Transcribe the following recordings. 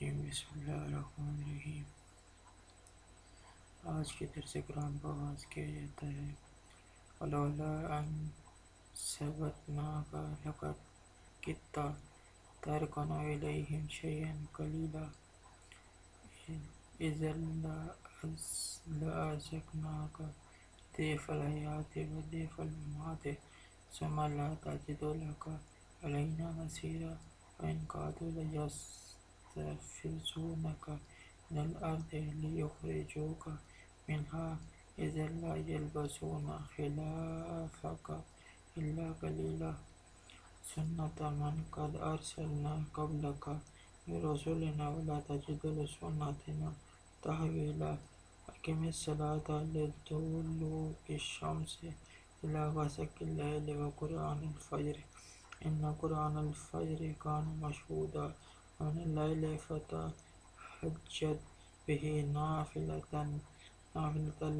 الرجیم بسم اللہ الرحمن الرحیم۔ آج کے درس قرآن کا آغاز کیا جاتا ہے ولولا ان ثبتناک لقد کدت ترکن الیہم شیئا قلیلا اذا لأذقناک ضعف الحیاة وضعف الممات ثم لا تجد لك علینا نصیرا وإن كادوا ليستفزونك من الأرض ليخرجوك منها إذا لا يلبسون خلافك إلا قليلا سنة من قد أرسلنا قبلك من رسلنا ولا تجد لسنتنا تحويلا أقم الصلاة لدلوك الشمس إلى غسق الليل وقرآن الفجر إن قرآن الفجر كان مشهودا ومن الليل فتهجد به نافلة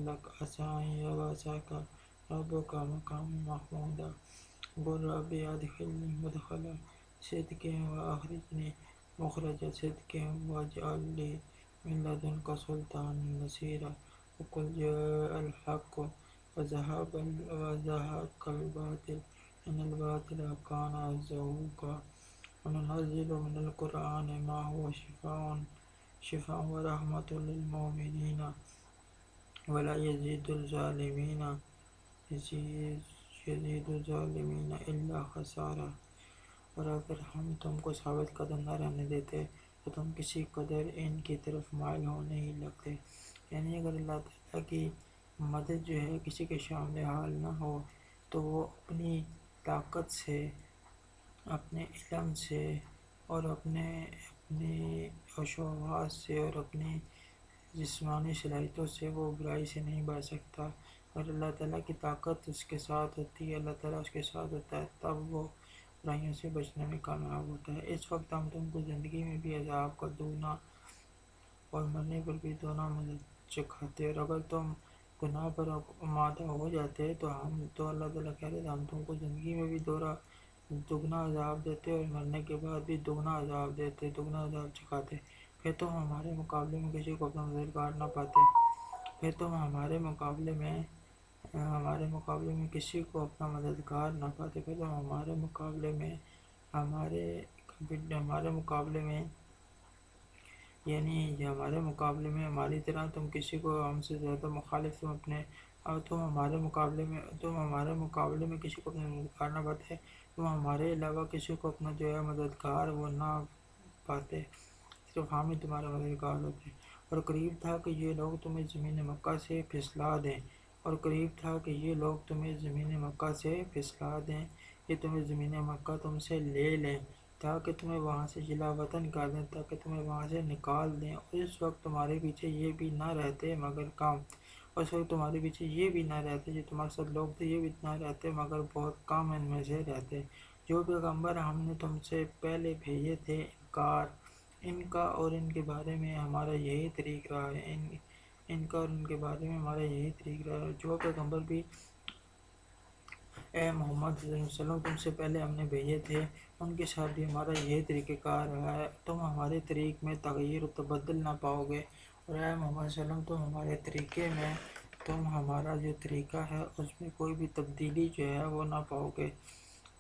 لك عسى أن يبعثك ربك مقاما محمودا قل رب أدخلني مدخل صدق وأخرجني مخرج صدق واجعل لي من لدنك سلطانا نصيرا وقل جاء الحق وزهق الباطل إن الباطل كان زهوقا وننزل من القرآن ما هو شفاء ورحمة للمؤمنين ولا يزيد الظالمين إلا خسارا۔ اور اگر ہم تم کو ثابت قدم نہ رہنے دیتے تو تم کسی قدر ان کی طرف مائل ہونے ہی لگتے۔ یعنی اگر اللہ تعالیٰ کی مدد جو ہے کسی کے شامل حال نہ ہو تو وہ اپنی طاقت سے، اپنے علم سے اور اپنے ہوش و حواس سے اور اپنی جسمانی صلاحیتوں سے وہ برائی سے نہیں بچ سکتا۔ اگر اللہ تعالیٰ کی طاقت اس کے ساتھ ہوتی ہے، اللہ تعالیٰ اس کے ساتھ ہوتا ہے، تب وہ برائیوں سے بچنے میں کامیاب ہوتا ہے۔ اس وقت ہم تم کو زندگی میں بھی عذاب کا دونا اور مرنے پر بھی دونا مزہ چکھاتے، اور اگر تم گناہ پر آمادہ ہو جاتے تو اللہ تعالیٰ کہہ رہے تھے ہم تم کو زندگی میں بھی دگنا عذاب دیتے اور مرنے کے بعد بھی دگنا عذاب دیتے، دگنا عذاب چکھاتے۔ پھر تم ہمارے مقابلے میں کسی کو اپنا مددگار نہ پاتے، پھر تم ہمارے مقابلے میں کسی کو اپنا مددگار نہ پاتے، پھر تم ہمارے مقابلے میں ہماری طرح تم کسی کو ہم سے زیادہ مخالف تم ہمارے مقابلے میں کسی کو اپنا مددگار نہ پاتے، تم ہمارے علاوہ کسی کو اپنا جو ہے مددگار وہ نہ پاتے، صرف ہم ہی تمہارے مددگار ہوتے ہیں۔ اور قریب تھا کہ یہ لوگ تمہیں زمین مکہ سے پھسلا دیں، یہ تمہیں زمین مکہ تم سے لے لیں تاکہ تمہیں وہاں سے جلا وطن کر دیں، تاکہ تمہیں وہاں سے نکال دیں، اور اس وقت تمہارے پیچھے یہ بھی نہ رہتے مگر کم، جو تمہارے ساتھ لوگ تھے یہ بھی نہ رہتے مگر بہت کم ان میں سے رہتے۔ جو پیغمبر ہم نے تم سے پہلے بھیجے تھے ان کا اور ان کے بارے میں ہمارا یہی طریق رہا ہے، جو پیغمبر بھی اے محمد صلی اللہ علیہ وسلم تم سے پہلے ہم نے بھیجے تھے ان کے ساتھ بھی ہمارا یہی طریقہ کار رہا ہے، تم ہمارے طریق میں تغیر و تبدل نہ پاؤ گے، اور اے محمد صلی اللہ علیہ وسلم تم ہمارے طریقے میں، تم ہمارا جو طریقہ ہے اس میں کوئی بھی تبدیلی جو ہے وہ نہ پاؤ گے،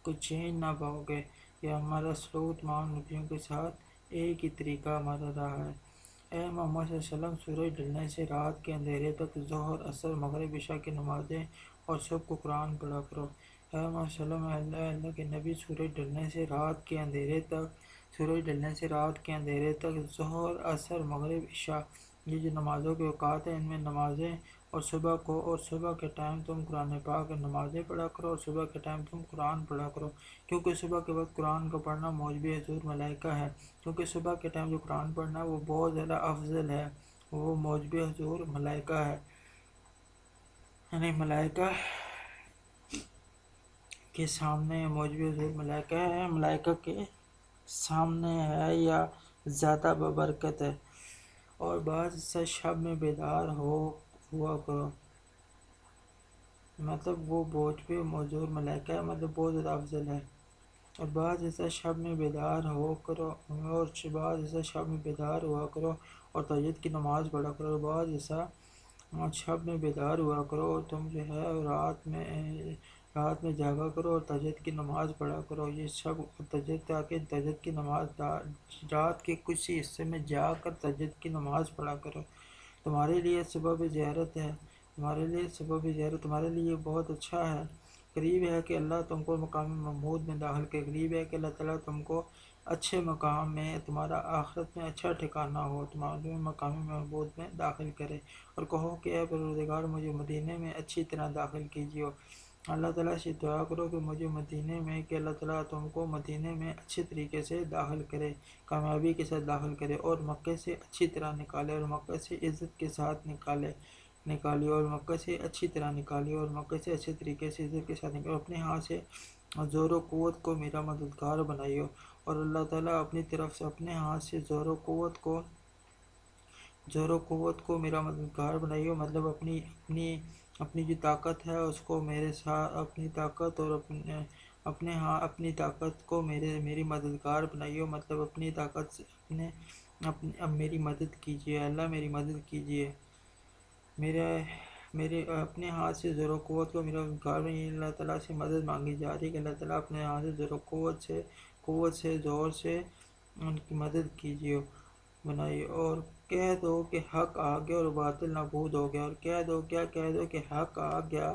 کوئی چینج نہ پاؤ گے، یہ ہمارا سلوک تمام نبیوں کے ساتھ ایک ہی طریقہ ہمارا رہا ہے۔ اے محمد صلی اللہ علیہ وسلم سورج ڈھلنے سے رات کے اندھیرے تک ظہر، عصر، مغرب، عشاء کی نمازیں اور صبح کو قرآن پڑھا کرو۔ اے محمد صلی اللہ علیہ وسلم اللہ کے نبی سورج ڈھلنے سے رات کے اندھیرے تک ظہر، عصر، مغرب، عشاء یہ جو نمازوں کے اوقات ہیں ان میں نمازیں، اور صبح کے ٹائم تم قرآن پاک نمازیں پڑھا کرو، اور صبح کے ٹائم تم قرآن پڑھا کرو، کیونکہ صبح کے وقت قرآن کا پڑھنا موجب حضور ملائکہ ہے، کیونکہ صبح کے ٹائم جو قرآن پڑھنا ہے وہ بہت زیادہ افضل ہے، وہ موجب حضور ملائکہ ہے، یعنی ملائکہ کے سامنے موجب حضور ملائکہ کے سامنے ہے یا زیادہ ببرکت ہے۔ اور بعض سے شب میں بیدار ہوا کرو، مطلب وہ موجب حضور ملائکہ ہے، مطلب بہت زیادہ افضل ہے۔ اور بعض ایسا شب میں بیدار ہو کرو اور بعض ایسا شب میں بیدار ہوا کرو اور تہجد کی نماز پڑھا کرو، اور بعض ایسا شب میں بیدار ہوا کرو اور تم جو ہے رات میں جاگا کرو اور تہجد کی نماز پڑھا کرو۔ یہ سب تہجد تاکہ تہجد کی نماز رات کے کچھ حصے میں جا کر تہجد کی نماز پڑھا کرو۔ تمہارے لیے سبب زیارت ہے، تمہارے لیے بہت اچھا ہے، قریب ہے کہ اللہ تم کو مقام محمود میں داخل کرے، قریب ہے کہ اللہ تعالیٰ تم کو اچھے مقام میں، تمہارا آخرت میں اچھا ٹھکانہ ہو، تمہارے مقام محمود میں داخل کرے۔ اور کہو کہ اے پروردگار مجھے مدینے میں اچھی طرح داخل کیجیے۔ اللہ تعالیٰ سے دعا کرو کہ مجھے مدینے میں، کہ اللہ تعالیٰ تم کو مدینے میں اچھے طریقے سے داخل کرے، کامیابی کے ساتھ داخل کرے، اور مکے سے اچھی طرح نکالے، اور مکے سے عزت کے ساتھ نکالی، اور مکے سے اچھی طرح نکالی، اور مکے سے اچھے طریقے سے عزت کے ساتھ نکالی، اپنے ہاتھ سے زور و قوت کو میرا مددگار بنائیو۔ اور اللہ تعالیٰ اپنی طرف سے اپنے ہاتھ سے زور و قوت کو میرا مددگار بنائیو، مطلب اپنی جو طاقت ہے اس کو میرے ساتھ، اپنی طاقت اور اپنی طاقت کو میری مددگار بنائیو، مطلب اپنی طاقت سے اب میری مدد کیجیے، اللہ میری مدد کیجیے، میرے اپنے ہاتھ سے زور و قوت کو میرا مددگار بنائیے۔ اللہ تعالیٰ سے مدد مانگی جا رہی ہے کہ اللہ تعالیٰ اپنے ہاتھ سے زور و قوت سے زور سے ان کی مدد کیجیے بنائیے، اور کہہ دو کہ حق آ گیا اور باطل نابود ہو گیا، اور کہہ دو کہ حق آ گیا،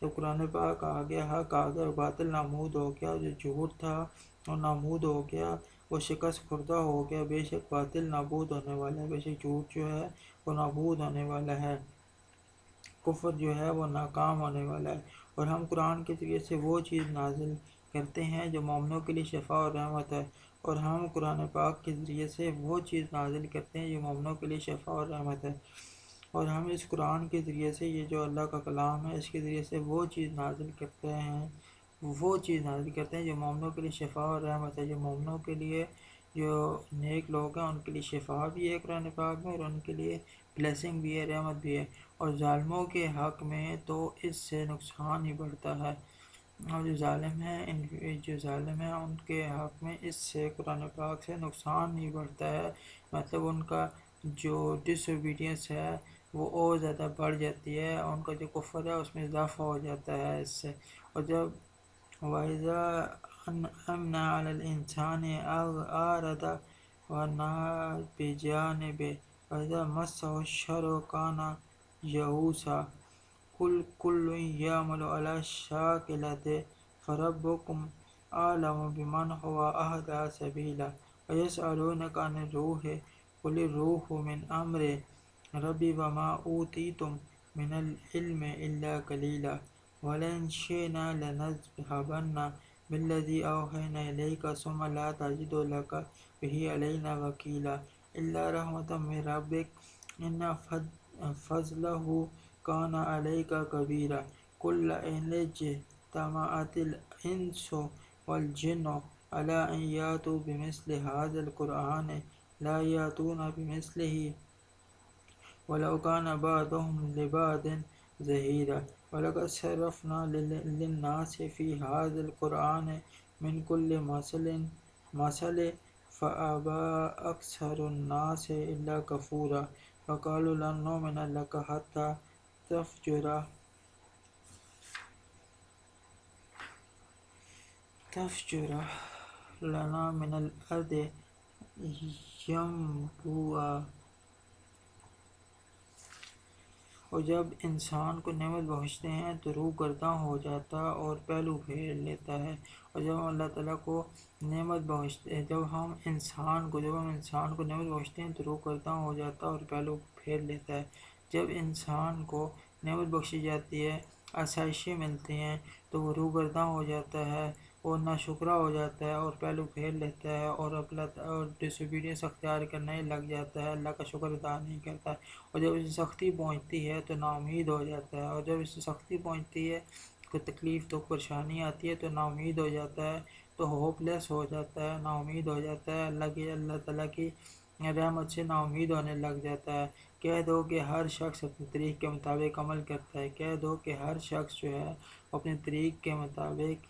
جب قرآن پاک آ گیا، حق آ گیا اور باطل نابود ہو گیا، جو جھوٹ تھا وہ نابود ہو گیا، وہ شکست خوردہ ہو گیا، بے شک باطل نابود ہونے والا ہے، بے شک جھوٹ جو ہے وہ نابود ہونے والا ہے، کفر جو ہے وہ ناکام ہونے والا ہے۔ اور ہم قرآن کے ذریعے سے وہ چیز نازل کرتے ہیں جو مومنوں کے لیے شفا اور رحمت ہے، اور ہم قرآن پاک کے ذریعے سے وہ چیز نازل کرتے ہیں جو مومنوں کے لیے شفا اور رحمت ہے، اور ہم اس قرآن کے ذریعے سے، یہ جو اللہ کا کلام ہے، اس کے ذریعے سے وہ چیز نازل کرتے ہیں جو مومنوں کے لیے شفا اور رحمت ہے، جو مومنوں کے لیے، جو نیک لوگ ہیں ان کے لیے شفا بھی ہے قرآن پاک میں، اور ان کے لیے بلیسنگ بھی ہے، رحمت بھی ہے، اور ظالموں کے حق میں تو اس سے نقصان ہی بڑھتا ہے، اور جو ظالم ہیں ان کے حق میں اس سے، قرآن پاک سے نقصان ہی بڑھتا ہے، مطلب ان کا جو ڈس اوبیڈینس ہے وہ اور زیادہ بڑھ جاتی ہے، ان کا جو کفر ہے اس میں اضافہ ہو جاتا ہے اس سے۔ اور جب وَإِذَا أَنْعَمْنَا عَلَى الْإِنسَانِ أَعْرَضَ وَنَأَىٰ بِجَانِبِهِ وَإِذَا مَسَّهُ الشَّرُّ كَانَ يَئُوسًا قُلْ كُلٌّ يَعْمَلُ عَلَى شَاكِلَتِهِ فَرَبُّكُمْ أَعْلَمُ بِمَنْ هُوَ أَهْدَىٰ سَبِيلًا وَيَسْأَلُونَكَ عَنِ الرُّوحِ قُلِ الرُّوحُ مِنْ أَمْرِ رَبِّي وَمَا أُوتِيتُم مِّنَ الْعِلْمِ إِلَّا قَلِيلًا وَلَئِن شِئْنَا لَنَذْهَبَنَّ بِالَّذِي أَوْحَيْنَا إِلَيْكَ ثُمَّ لَا تَجِدُ لَكَ بِهِ عَلَيْنَا وَكِيلًا إِلَّا رَحْمَةً مِّن رَّبِّكَ إِنَّ فَضْلَهُ كَانَ عَلَيْكَ كَبِيرًا قُل لَّئِنِ اجْتَمَعَتِ الْإِنسُ وَالْجِنُّ عَلَىٰ أَن يَأْتُوا بِمِثْلِ هَٰذَا الْقُرْآنِ لَا يَأْتُونَ بِمِثْلِهِ وَلَوْ كَانَ بَعْضُهُمْ لِبَعْضٍ ظَهِيرًا وَلَقَدْ صَرَّفْنَا لِلنَّاسِ فِي هَٰذَا الْقُرْآنِ مِنْ كُلِّ مَثَلٍ فَأَبَىٰ أَكْثَرُ النَّاسِ إِلَّا كُفُورًا وَقَالُوا لَن نُّؤْمِنَ لَكَ حَتَّىٰ تَفْجُرَ لَنَا مِنَ الْأَرْضِ يَنبُوعًا۔ اور جب انسان کو نعمت بخشتے ہیں تو روح گرداں ہو جاتا اور پہلو پھیر لیتا ہے، اور جب اللہ تعالیٰ کو نعمت بخشتے ہیں، جب ہم انسان کو نعمت بخشتے ہیں تو روح گرداں ہو جاتا اور پہلو پھیر لیتا ہے، جب انسان کو نعمت بخشی جاتی ہے، آسائشیں ملتی ہیں تو وہ روح گرداں ہو جاتا ہے اور ناشکرا ہو جاتا ہے اور پہلو پھیر لیتا ہے، اور ڈس اوبیڈینس اختیار کرنے لگ جاتا ہے، اللہ کا شکر ادا نہیں کرتا، اور جب اسے سختی پہنچتی ہے تو نا امید ہو جاتا ہے، اور جب اسے سختی پہنچتی ہے، کوئی تکلیف تو پریشانی آتی ہے تو نا امید ہو جاتا ہے، تو ہوپ لیس ہو جاتا ہے، نا امید ہو جاتا ہے، اللہ تعالیٰ کی رحمت سے نا امید ہونے لگ جاتا ہے۔ کہہ دو کہ ہر شخص اپنے طریق کے مطابق عمل کرتا ہے، کہہ دو کہ ہر شخص جو ہے اپنے طریق کے مطابق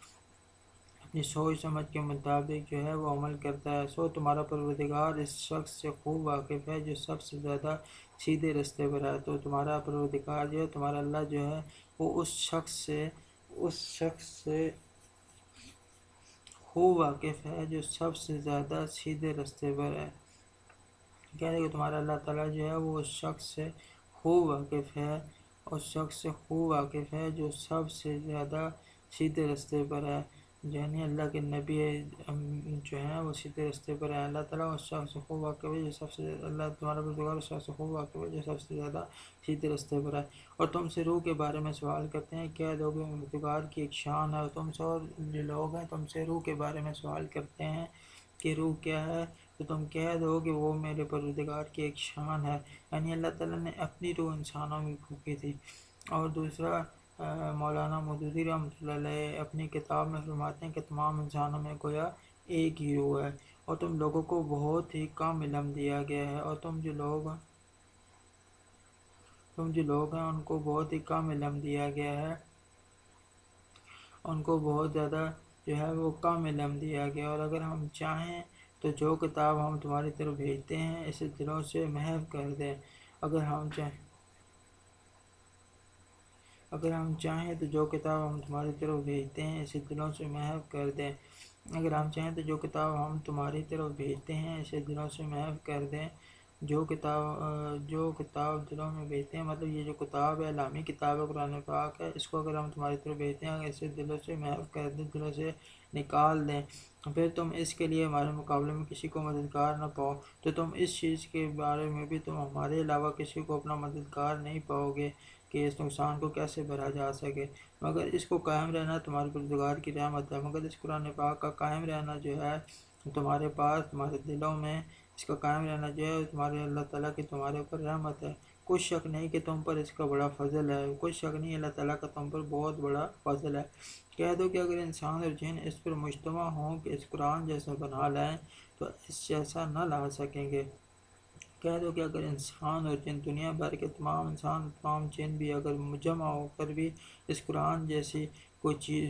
یہ سوچ سمجھ کے مطابق جو ہے وہ عمل کرتا ہے۔ سو تمہارا پروردگار اس شخص سے خوب واقف ہے جو سب سے زیادہ سیدھے رستے پر ہے۔ تو تمہارا پروردگار جو ہے، تمہارا اللہ جو ہے، وہ اس شخص سے خوب واقف ہے جو سب سے زیادہ سیدھے رستے پر ہے۔ کہہ رہے کہ تمہارا اللہ تعالیٰ جو ہے وہ اس شخص سے خوب واقف ہے، جو سب سے زیادہ سیدھے رستے پر ہے۔ یعنی اللہ کے نبی جو ہیں وہ سیدھے رستے پر ہیں۔ اللہ تعالیٰ اس شخص سے خوب واقف ہے جو سب سے اللہ تمہارا پروردگار اس شخص سے خوب واقف ہے جو سب سے زیادہ سیدھے رستے پر ہے۔ اور تم سے روح کے بارے میں سوال کرتے ہیں، کہہ دو کہ پروردگار کی ایک شان ہے۔ اور تم سے اور جو لوگ ہیں تم سے روح کے بارے میں سوال کرتے ہیں کہ روح کیا ہے، تو تم کہہ دو کہ وہ میرے پروردگار کی ایک شان ہے۔ یعنی اللہ تعالیٰ نے اپنی روح انسانوں میں پھونکی تھی۔ اور دوسرا، مولانا مودودی رحمۃ اللہ علیہ اپنی کتاب میں فرماتے ہیں کہ تمام انسانوں میں گویا ایک ہی روح ہے، اور تم لوگوں کو بہت ہی کم علم دیا گیا ہے، اور تم جو لوگ ہیں ان کو بہت ہی کم علم دیا گیا ہے، ان کو بہت زیادہ جو ہے وہ کم علم دیا گیا۔ اور اگر ہم چاہیں تو جو کتاب ہم تمہاری طرف بھیجتے ہیں اسے دلوں سے محو کر دیں، اگر ہم چاہیں تو جو کتاب ہم تمہاری طرف بھیجتے ہیں اسے دلوں سے محو کر دیں، اگر ہم چاہیں تو جو کتاب ہم تمہاری طرف بھیجتے ہیں اسے دلوں سے محو کر دیں۔ جو کتاب دلوں میں بھیجتے ہیں، مطلب یہ جو کتاب ہے علامی کتاب ہے، قرآن پاک ہے، اس کو اگر ہم تمہاری طرف بھیجتے ہیں، اگر اسے دلوں سے محو کر دیں، دلوں سے نکال دیں، پھر تم اس کے لیے ہمارے مقابلے میں کسی کو مددگار نہ پاؤ، تو تم اس چیز کے بارے میں بھی تم ہمارے علاوہ کسی کو اپنا مددگار نہیں پاؤ گے کہ اس نقصان کو کیسے بھرا جا سکے، مگر اس کو قائم رہنا تمہارے پروردگار کی رحمت ہے۔ مگر اس قرآن پاک کا قائم رہنا جو ہے تمہارے پاس، تمہارے دلوں میں، اس کا قائم رہنا جو ہے تمہارے اللہ تعالیٰ کی تمہارے اوپر رحمت ہے۔ کوئی شک نہیں کہ تم پر اس کا بڑا فضل ہے، کوئی شک نہیں اللہ تعالیٰ کا تم پر بہت بڑا فضل ہے۔ کہہ دو کہ اگر انسان اور جن اس پر مجتمع ہوں کہ اس قرآن جیسا بنا لائیں تو اس جیسا نہ لا سکیں گے۔ کہہ دو کہ اگر انسان اور جن، دنیا بھر کے تمام انسان تمام جن بھی اگر جمع ہو کر بھی اس قرآن جیسی کوئی چیز،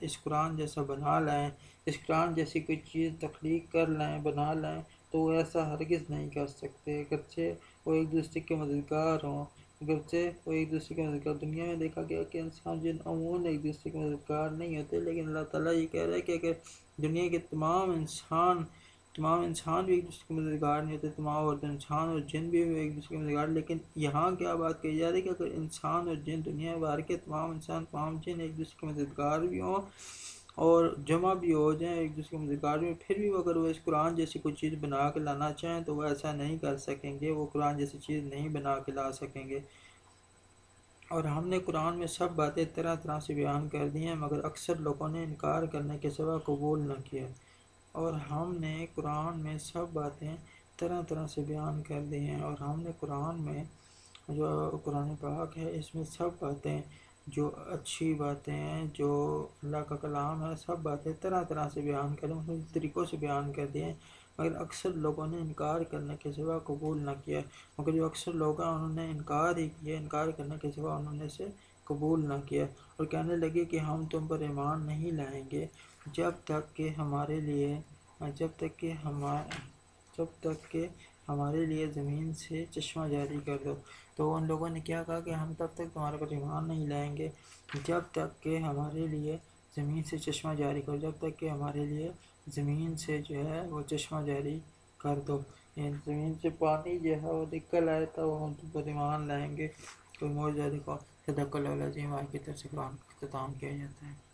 اس قرآن جیسا بنا لائیں، اس قرآن جیسی کوئی چیز تخلیق کر لائیں، بنا لائیں، تو وہ ایسا ہرگز نہیں کر سکتے، اگرچہ وہ ایک دوسرے کے مددگار ہوں، دنیا میں دیکھا گیا کہ انسان جن عموماً ایک دوسرے کے مددگار نہیں ہوتے، لیکن اللہ تعالیٰ یہ کہہ رہا ہے کہ اگر دنیا کے تمام انسان بھی ایک دوسرے کے مددگار نہیں ہوتے، تمام اور انسان اور جن بھی ایک دوسرے کے مددگار، لیکن یہاں کیا بات کہی جا رہی ہے کہ اگر انسان اور جن، دنیا بھر کے تمام انسان تمام جن ایک دوسرے کے مددگار بھی ہوں اور جمع بھی ہو جائیں ایک دوسرے کے مددگار بھی، پھر بھی اگر وہ اس قرآن جیسی کوئی چیز بنا کے لانا چاہیں تو وہ ایسا نہیں کر سکیں گے، وہ قرآن جیسی چیز نہیں بنا کے لا سکیں گے۔ اور ہم نے قرآن میں سب باتیں طرح طرح سے بیان کر دی ہیں، مگر اکثر لوگوں نے انکار کرنے کے سوا قبول نہ کیا۔ اور ہم نے قرآن میں سب باتیں طرح طرح سے بیان کر دی ہیں، اور ہم نے قرآن میں جو قرآن پاک ہے اس میں سب باتیں جو اچھی باتیں ہیں، جو اللہ کا کلام ہے، سب باتیں طرح طرح سے بیان کریں، مختلف طریقوں سے بیان کر دی ہیں، مگر اکثر لوگوں نے انکار کرنے کے سوا قبول نہ کیا۔ مگر جو اکثر لوگ ہیں انہوں نے انکار ہی کیا، انکار کرنے کے سوا انہوں نے اسے قبول نہ کیا، اور کہنے لگے کہ ہم تم پر ایمان نہیں لائیں گے جب تک کہ ہمارے لیے زمین سے چشمہ جاری کر دو۔ تو ان لوگوں نے کیا کہا کہ ہم تب تک تمہارے پر ایمان نہیں لائیں گے جب تک کہ ہمارے لیے زمین سے چشمہ جاری کرو، جب تک کہ ہمارے لیے زمین سے جو ہے وہ چشمہ جاری کر دو، یعنی زمین سے پانی جو ہے وہ نکل آئے تو ہم تم پر ایمان لائیں گے۔ کوئی معجزہ دکھاؤ۔ صدق اللہ العظیم۔ آج کی طرف سے قرآن کا اختتام کیا جاتا ہے۔